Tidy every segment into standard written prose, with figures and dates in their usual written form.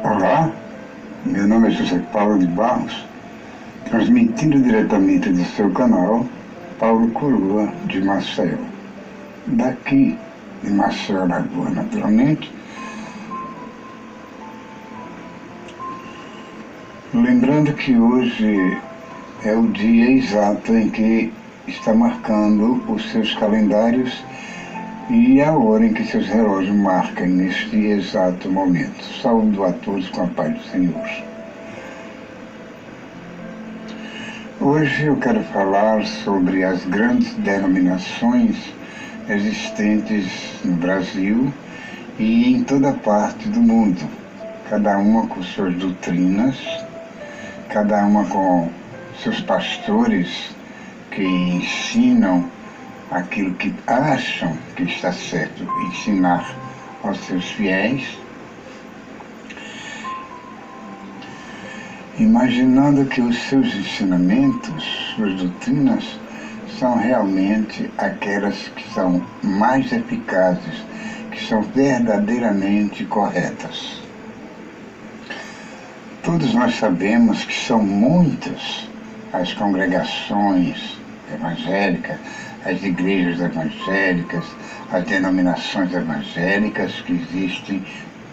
Olá, meu nome é José Paulo de Barros, transmitindo diretamente do seu canal Paulo Curua de Maceió. Daqui de Maceió, Lagoa, naturalmente. Lembrando que hoje é o dia exato em que está marcando os seus calendários e a hora em que seus relógios marcam neste exato momento. Saúdo a todos com a paz do Senhor. Hoje eu quero falar sobre as grandes denominações existentes no Brasil e em toda parte do mundo, cada uma com suas doutrinas, cada uma com seus pastores que ensinam aquilo que acham que está certo ensinar aos seus fiéis, imaginando que os seus ensinamentos, suas doutrinas, são realmente aquelas que são mais eficazes, que são verdadeiramente corretas. Todos nós sabemos que são muitas as congregações evangélicas, as igrejas evangélicas, as denominações evangélicas que existem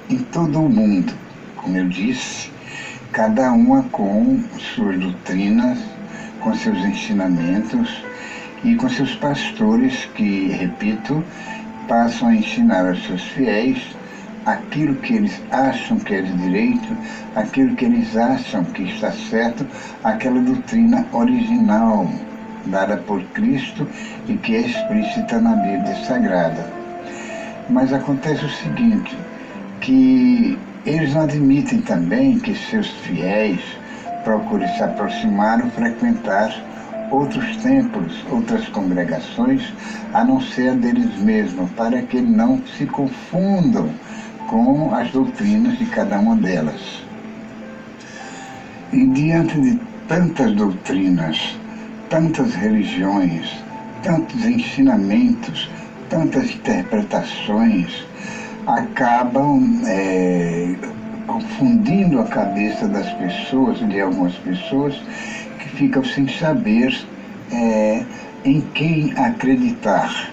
em todo o mundo. Como eu disse, cada uma com suas doutrinas, com seus ensinamentos e com seus pastores que, repito, passam a ensinar aos seus fiéis aquilo que eles acham que é de direito, aquilo que eles acham que está certo, aquela doutrina original dada por Cristo e que é explícita na Bíblia Sagrada. Mas acontece o seguinte, que eles não admitem também que seus fiéis procurem se aproximar ou frequentar outros templos, outras congregações, a não ser a deles mesmos, para que não se confundam com as doutrinas de cada uma delas. E diante de tantas doutrinas, tantas religiões, tantos ensinamentos, tantas interpretações, acabam confundindo a cabeça das pessoas, de algumas pessoas, que ficam sem saber em quem acreditar,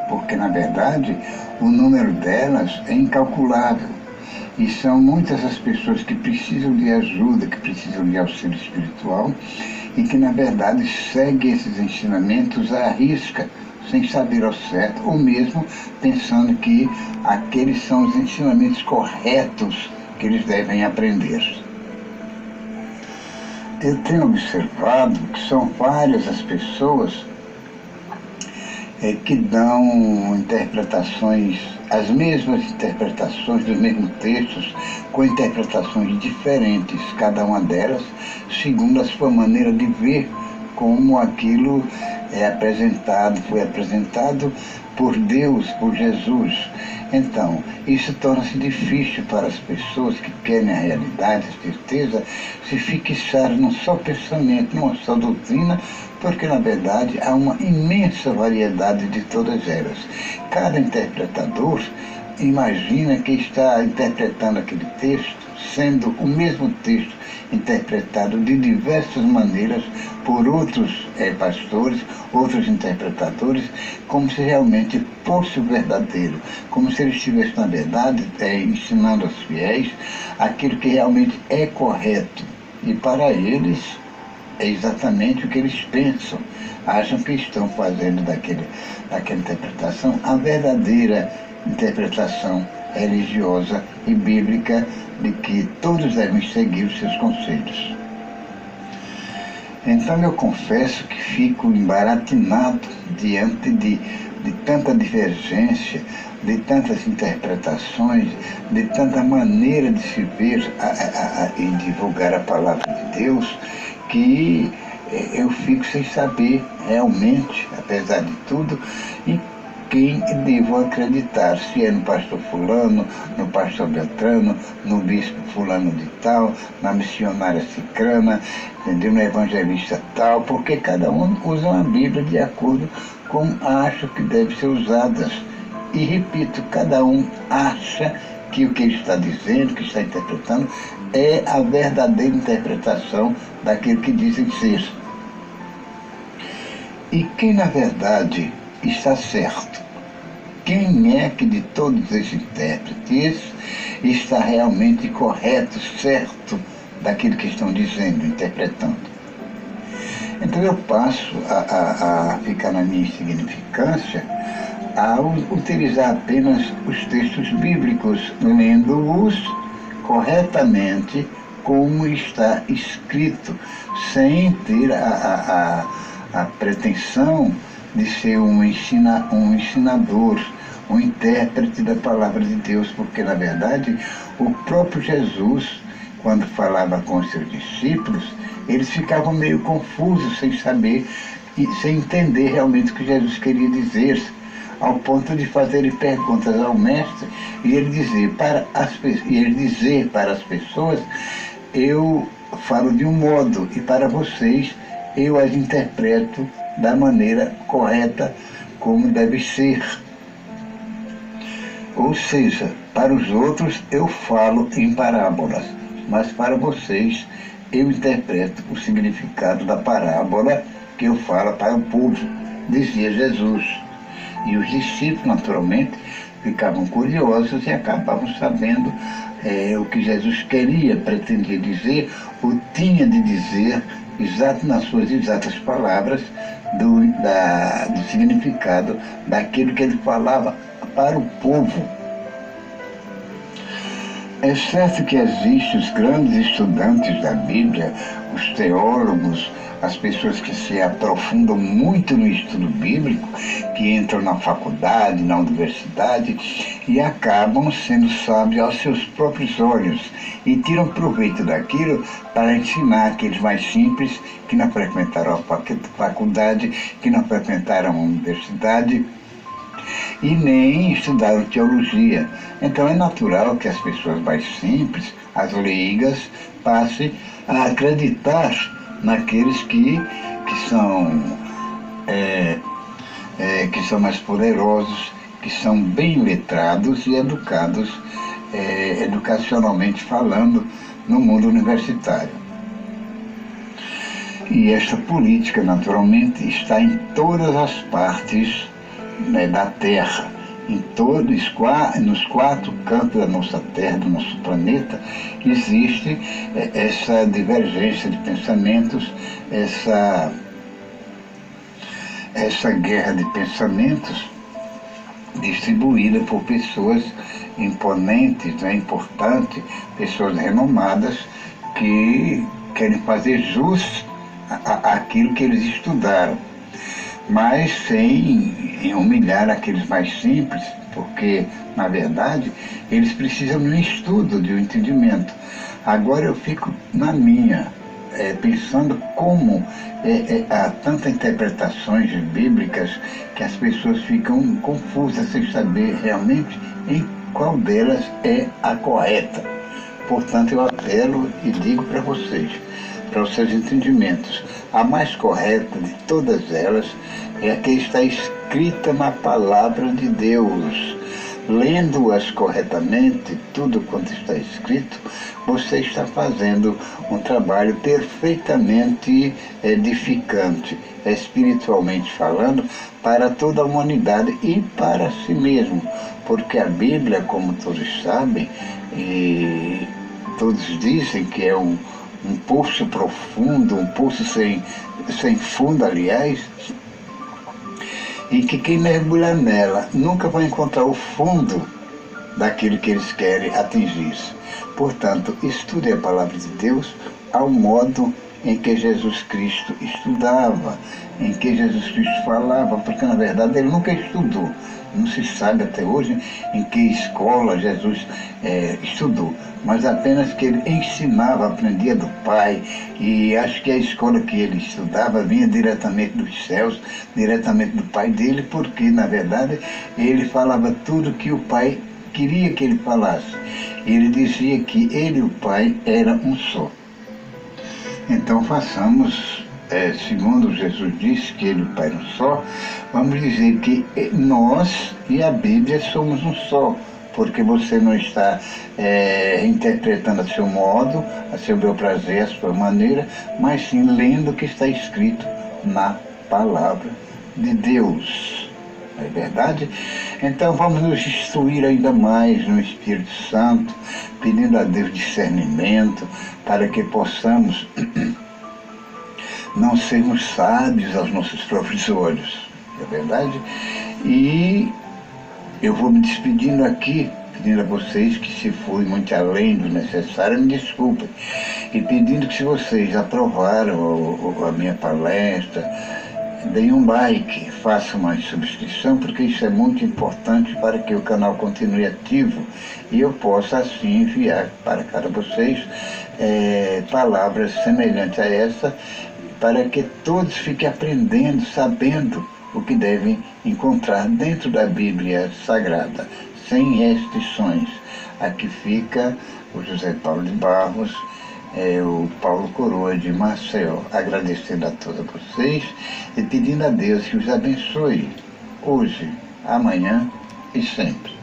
porque na verdade o número delas é incalculável. E são muitas as pessoas que precisam de ajuda, que precisam de auxílio espiritual e que, na verdade, seguem esses ensinamentos à risca, sem saber ao certo, ou mesmo pensando que aqueles são os ensinamentos corretos que eles devem aprender. Eu tenho observado que são várias as pessoas que dão interpretações, as mesmas interpretações dos mesmos textos, com interpretações diferentes, cada uma delas, segundo a sua maneira de ver como aquilo foi apresentado por Deus, por Jesus. Então, isso torna-se difícil para as pessoas que querem a realidade, a certeza, se fixar num só pensamento, numa só doutrina, porque, na verdade, há uma imensa variedade de todas elas. Cada interpretador imagina que está interpretando aquele texto, sendo o mesmo texto interpretado de diversas maneiras por outros pastores, outros interpretadores, como se realmente fosse o verdadeiro, como se ele estivesse, na verdade, ensinando aos fiéis aquilo que realmente é correto. E para eles é exatamente o que eles pensam, acham que estão fazendo daquela interpretação a verdadeira interpretação religiosa e bíblica de que todos devem seguir os seus conselhos. Então eu confesso que fico embaratinado diante de tanta divergência, de tantas interpretações, de tanta maneira de se ver e divulgar a palavra de Deus, que eu fico sem saber realmente, apesar de tudo, em quem devo acreditar, se é no pastor fulano, no pastor Beltrano, no bispo fulano de tal, na missionária cicrana, entendeu? No evangelista tal, porque cada um usa uma Bíblia de acordo com acha que deve ser usadas. E repito, cada um acha que o que ele está dizendo, que está interpretando, é a verdadeira interpretação daquilo que dizem ser. E quem, na verdade, está certo? Quem é que de todos esses intérpretes está realmente correto, certo daquilo que estão dizendo, interpretando? Então eu passo a ficar na minha insignificância a utilizar apenas os textos bíblicos, lendo-os corretamente como está escrito, sem ter a pretensão de ser um ensinador, um intérprete da palavra de Deus, porque, na verdade, o próprio Jesus, quando falava com os seus discípulos, eles ficavam meio confusos, sem saber e sem entender realmente o que Jesus queria dizer, ao ponto de fazerem perguntas ao mestre e ele dizer para as pessoas: eu falo de um modo e para vocês eu as interpreto da maneira correta como deve ser. Ou seja, para os outros eu falo em parábolas, mas para vocês eu interpreto o significado da parábola que eu falo para o povo, dizia Jesus. E os discípulos, naturalmente, ficavam curiosos e acabavam sabendo o que Jesus queria, pretendia dizer, ou tinha de dizer, nas suas exatas palavras, do significado daquilo que ele falava para o povo. É certo que existem os grandes estudantes da Bíblia, os teólogos, as pessoas que se aprofundam muito no estudo bíblico, que entram na faculdade, na universidade e acabam sendo sábios aos seus próprios olhos e tiram proveito daquilo para ensinar aqueles mais simples que não frequentaram a faculdade, que não frequentaram a universidade e nem estudaram teologia. Então é natural que as pessoas mais simples, as leigas, passem a acreditar naqueles que são mais poderosos, que são bem letrados e educados, educacionalmente falando, no mundo universitário. E esta política, naturalmente, está em todas as partes da Terra, nos 4 cantos da nossa Terra, do nosso planeta, existe essa divergência de pensamentos, essa guerra de pensamentos distribuída por pessoas imponentes, importantes, pessoas renomadas que querem fazer jus àquilo que eles estudaram, mas sem humilhar aqueles mais simples, porque, na verdade, eles precisam de um estudo, de um entendimento. Agora eu fico na minha, pensando como há tantas interpretações bíblicas que as pessoas ficam confusas sem saber realmente em qual delas é a correta. Portanto, eu apelo e digo para vocês, para os seus entendimentos, a mais correta de todas elas é a que está escrita na palavra de Deus. Lendo-as corretamente, tudo quanto está escrito, você está fazendo um trabalho perfeitamente edificante, espiritualmente falando, para toda a humanidade e para si mesmo. Porque a Bíblia, como todos sabem, e todos dizem que é um poço profundo, um poço sem fundo, aliás, e que quem mergulhar nela nunca vai encontrar o fundo daquilo que eles querem atingir. Portanto, estude a palavra de Deus ao modo em que Jesus Cristo estudava, em que Jesus Cristo falava, porque na verdade ele nunca estudou. Não se sabe até hoje em que escola Jesus estudou, mas apenas que ele ensinava, aprendia do Pai, e acho que a escola que ele estudava vinha diretamente dos céus, diretamente do Pai dele, porque, na verdade, ele falava tudo que o Pai queria que ele falasse. Ele dizia que ele e o Pai eram um só. Então façamos segundo Jesus disse que Ele e o Pai eram só, vamos dizer que nós e a Bíblia somos um só, porque você não está interpretando a seu modo, a seu bel prazer, a sua maneira, mas sim lendo o que está escrito na palavra de Deus. Não é verdade? Então vamos nos instruir ainda mais no Espírito Santo, pedindo a Deus discernimento, para que possamos não sermos sábios aos nossos próprios olhos. Não é verdade? E eu vou me despedindo aqui, pedindo a vocês que, se fui muito além do necessário, me desculpem. E pedindo que, se vocês aprovaram a minha palestra, deem um like, façam uma subscrição, porque isso é muito importante para que o canal continue ativo e eu possa, assim, enviar para cada vocês palavras semelhantes a essa, para que todos fiquem aprendendo, sabendo o que devem encontrar dentro da Bíblia Sagrada, sem restrições. Aqui fica o José Paulo de Barros, o Paulo Coroa de Maceió, agradecendo a todos vocês e pedindo a Deus que os abençoe hoje, amanhã e sempre.